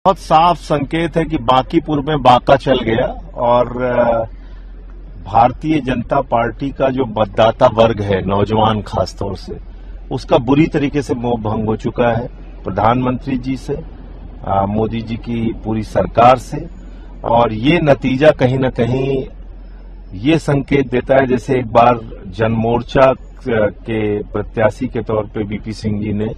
बहुत साफ संकेत है कि बांकीपुर में बांका चल गया और भारतीय जनता पार्टी का जो मतदाता वर्ग है, नौजवान खासतौर से, उसका बुरी तरीके से मोह भंग हो चुका है प्रधानमंत्री जी से, मोदी जी की पूरी सरकार से। और ये नतीजा कहीं न कहीं ये संकेत देता है, जैसे एक बार जनमोर्चा के प्रत्याशी के तौर पे वीपी सिंह जी ने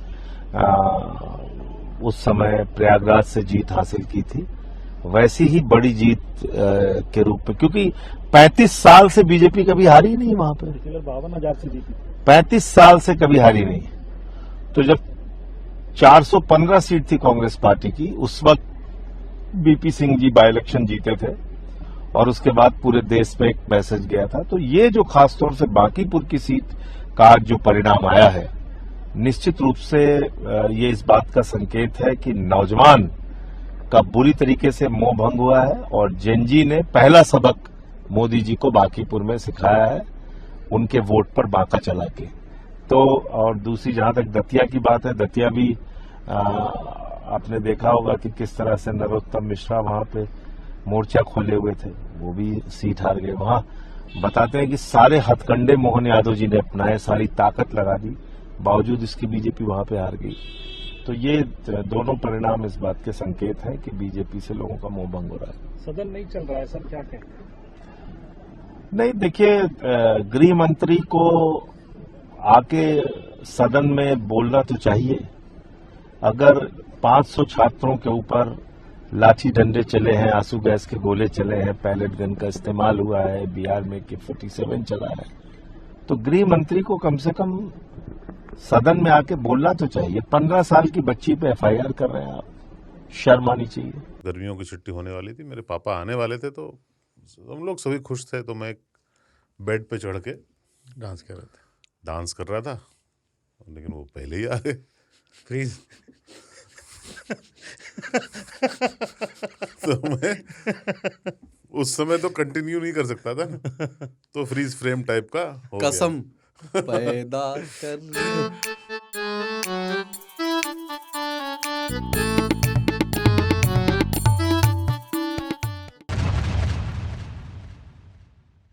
उस समय प्रयागराज से जीत हासिल की थी, वैसी ही बड़ी जीत के रूप में, क्योंकि 35 साल से बीजेपी कभी हारी नहीं वहां पर, 52,000 से जीती, 35 साल से कभी हारी नहीं। तो जब 415 सीट थी कांग्रेस पार्टी की, उस वक्त VP Singh ji by election जीते थे और उसके बाद पूरे देश में एक मैसेज गया था। तो ये जो खासतौर से बांकीपुर की सीट का जो परिणाम आया है, निश्चित रूप से ये इस बात का संकेत है कि नौजवान का बुरी तरीके से मोह भंग हुआ है और जेनजी ने पहला सबक मोदी जी को बांकीपुर में सिखाया है, उनके वोट पर बांका चला के। तो और दूसरी जहां तक दतिया की बात है, दतिया भी आपने देखा होगा कि किस तरह से नरोत्तम मिश्रा वहां पे मोर्चा खोले हुए थे, वो भी सीट हार गए। वहां बताते हैं कि सारे हथकंडे मोहन यादव जी ने अपनाए, सारी ताकत लगा दी, बावजूद इसकी बीजेपी वहां पे हार गई। तो ये दोनों परिणाम इस बात के संकेत हैं कि बीजेपी से लोगों का मोह भंग हो रहा है। सदन नहीं चल रहा है सर, क्या कहें? नहीं, देखिए, गृह मंत्री को आके सदन में बोलना तो चाहिए। अगर 500 छात्रों के ऊपर लाठी डंडे चले हैं, आंसू गैस के गोले चले हैं, पैलेट गन का इस्तेमाल हुआ है, बिहार में AK-47 चला है, तो गृह मंत्री को कम से कम सदन में आके बोलना तो चाहिए। 15 साल की बच्ची पे FIR कर रहे हैं आप, शर्म आनी चाहिए। गर्मियों की छुट्टी होने वाली थी, मेरे पापा आने वाले थे, तो हम लोग सभी खुश थे। तो मैं बेड पे चढ़ के डांस कर रहा था, लेकिन वो पहले ही आ गए। फ्रीज तो मैं उस समय तो कंटिन्यू नहीं कर सकता था, तो फ्रीज फ्रेम टाइप का हो गया। कसम पैदा कर